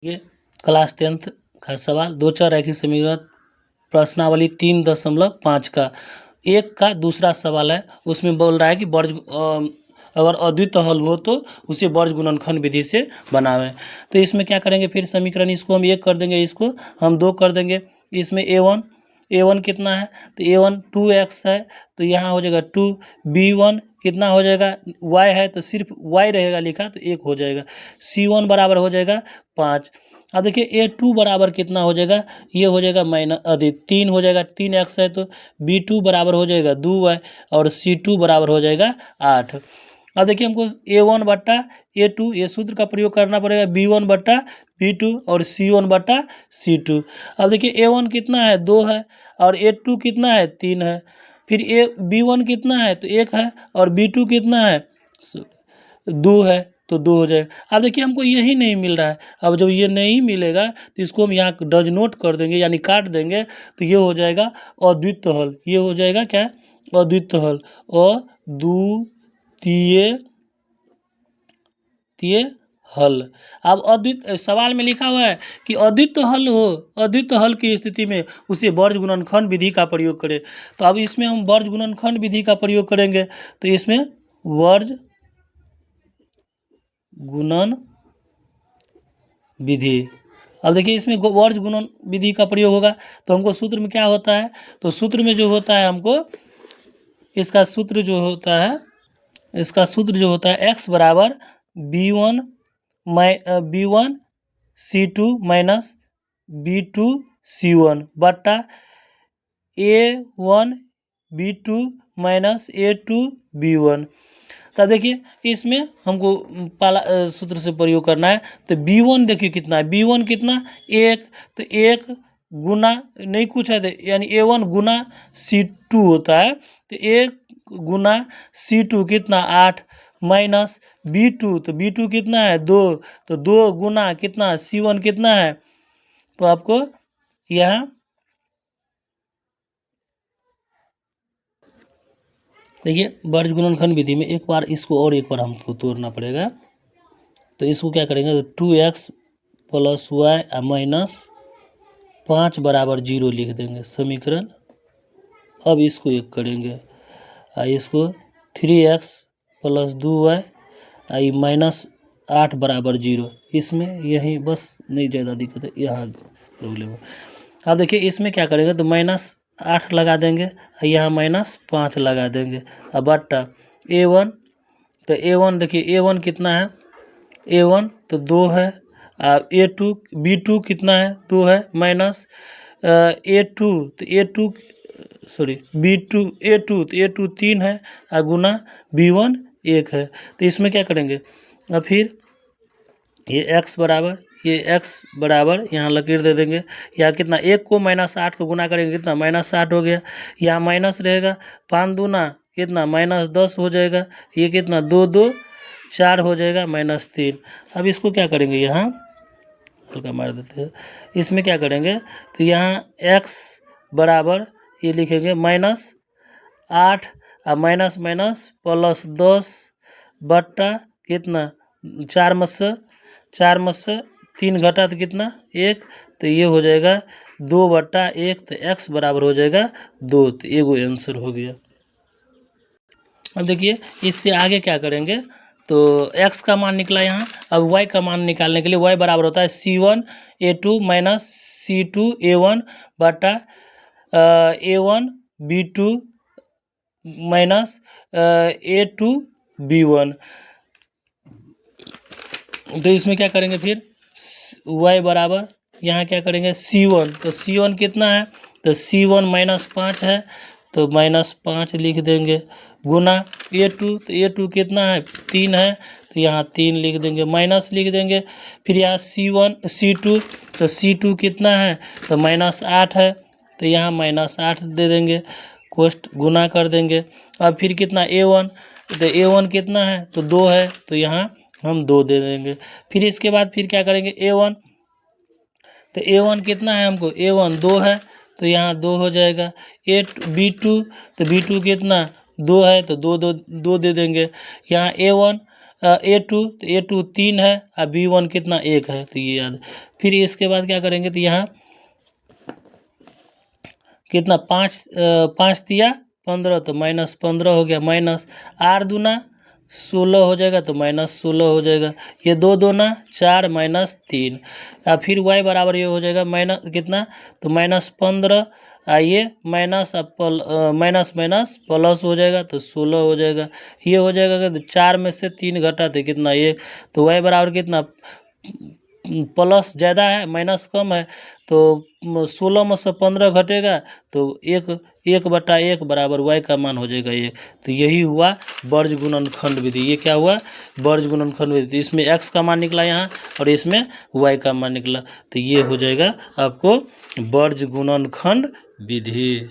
ये class 10th का सवाल दो चर रैखिक समीकरण प्रश्नावली 3.5 का एक का दूसरा सवाल है। उसमें बोल रहा है कि अगर अद्वितीय हल हो तो उसे वर्ज गुणनखंड विधि से बनावें। तो इसमें क्या करेंगे, फिर समीकरण इसको हम एक कर देंगे, इसको हम दो कर देंगे। इसमें a1 कितना है, तो a1 2x है, तो यहाँ हो जाएगा 2। b1 कितना हो जाएगा, y है तो सिर्फ y रहेगा लिखा, तो 1 हो जाएगा। c1 बराबर हो जाएगा 5। अब देखिए a2 बराबर कितना हो जाएगा, ये हो जाएगा -3 हो जाएगा, 3x है, तो b2 बराबर हो जाएगा 2y और c2 बराबर हो जाएगा 8। अब देखिए हमको a1 बट्टा a2 ये सूत्र का प्रयोग करना पड़ेगा, b1 बट्टा b2 और c1 बट्टा c2। अब देखिए a1 कितना है, 2 है, और a2 कितना है, 3 है। फिर b1 कितना है, तो 1 है, और b2 कितना है, 2 है, तो 2 हो जाएगा। अब देखिए हमको यही नहीं मिल रहा है। अब जब ये नहीं मिलेगा तो इसको हम यहाँ डज नोट कर देंगे, यानी काट देंगे, तो ये हो जाएगा अद्वितीय हल। ये हो जाएगा क्या, अद्वितीय हल, अद्वितीय हल। अब अद्वितीय सवाल में लिखा हुआ है कि अद्वितीय हल हो, अद्वितीय हल की स्थिति में उसे वर्ज गुणनखंड विधि का प्रयोग करें। तो अब इसमें हम वर्ज गुणनखंड विधि का प्रयोग करेंगे, तो इसमें वर्ज गुणन विधि। अब देखिए इसमें वर्ज गुणन विधि का प्रयोग होगा, तो हमको सूत्र में क्या होता है, तो सूत्र में जो होता है हमको इसका सूत्र जो होता है, x बराबर b1 c2 minus b2 c1 बट्टा a1 b2 minus a2 b1। तो देखिए इसमें हमको पहला सूत्र से प्रयोग करना है। तो b1 देखिए कितना है, b1 कितना 1, तो 1 गुना नहीं कुछ है, तो यानी a1 गुना c2 होता है, तो 1 गुना c2 कितना 8 माइनस b2, तो b2 कितना है 2, तो 2 गुना कितना c1 कितना है, तो आपको यहाँ देखिए वर्ज गुणनखंड विधि में एक बार इसको और एक बार हमको तोड़ना पड़ेगा। तो इसको क्या करेंगे, तो 2x प्लस वाई माइनस 5 बराबर 0 लिख देंगे समीकरण। अब इसको एक करेंगे, इसको 3x प्लस 2y माइनस 8 बराबर 0। इसमें यही बस नहीं ज़्यादा दिक्कत है, यहाँ प्रॉब्लम है। अब देखिए इसमें क्या करेंगे, तो -8 लगा देंगे, यहाँ -5 लगा देंगे। अब बट्टा a1, तो a1 देखिए a1 कितना है, a1 तो 2 है, a2 b2 कितना है 2 है, माइनस a2 तो a2 सॉरी b2 a2 तो a2 3 है, और गुना b1 1 है। तो इसमें क्या करेंगे, और फिर ये x बराबर यहाँ लकीर दे देंगे, या कितना 1 को -8 को गुना करेंगे कितना -8 हो गया, यहाँ माइनस रहेगा, 5 दूना कितना -10 हो जाएगा, ये कितना 2 2 4 हो जाएगा -3। अब इसको क्या करेंगे, यहाँ हल्का मार देते हैं, इसमें क्या करेंगे, तो यहाँ x बराबर ये लिखेंगे -8 और माइनस प्लस 10 बट्टा कितना 4 में से 3 घटा तो कितना 1, तो ये हो जाएगा 2/1, तो x बराबर हो जाएगा 2, तो एगो आंसर हो गया। अब देखिए इससे आगे क्या करेंगे, तो x का मान निकला यहाँ। अब y का मान निकालने के लिए y बराबर होता है c1 a2 minus c2 a1 बटा a1 b2 minus a2 b1। तो इसमें क्या करेंगे, फिर y बराबर यहाँ क्या करेंगे c1, तो c1 कितना है, तो c1 -5 है, तो -5 लिख देंगे, गुना a2, तो a2 कितना है 3 है, तो यहाँ 3 लिख देंगे, माइनस लिख देंगे। फिर यहाँ c2, तो c2 कितना है, तो -8 है, तो यहाँ -8 दे देंगे, कोष्ट गुना कर देंगे। अब फिर कितना a1, तो a1 कितना है, तो 2 है, तो यहाँ हम 2 दे देंगे। फिर इसके बाद फिर क्या करेंगे a1, तो a1 कितना है हमको, a1 2 है, तो यहाँ 2 हो जाएगा। b2, तो b2 कितना 2 है, तो 2 दे देंगे। यहाँ a1 A2, तो A2 3 है और B1 कितना 1 है, तो ये याद। फिर इसके बाद क्या करेंगे, तो यहाँ कितना 5 दिया 15, तो -15 हो गया, माइनस 8 दूना 16 हो जाएगा, तो -16 हो जाएगा। ये 2 दूना 4 -3, और फिर y बराबर ये हो जाएगा माइनस कितना, तो -15, ये माइनस माइनस माइनस प्लस हो जाएगा, तो 16 हो जाएगा। ये हो जाएगा कि 4 में से 3 घटाते कितना 1, तो y बराबर कितना प्लस ज़्यादा है माइनस कम है, तो 16 में से 15 घटेगा, तो 1/1 बराबर y का मान हो जाएगा 1। तो यही हुआ वर्ज गुणनखंड विधि। ये क्या हुआ, वर्ज गुणनखंड विधि। इसमें x का मान निकला यहाँ और इसमें y का मान निकला, तो ये हो जाएगा आपको वर्ज गुणनखंड विधि।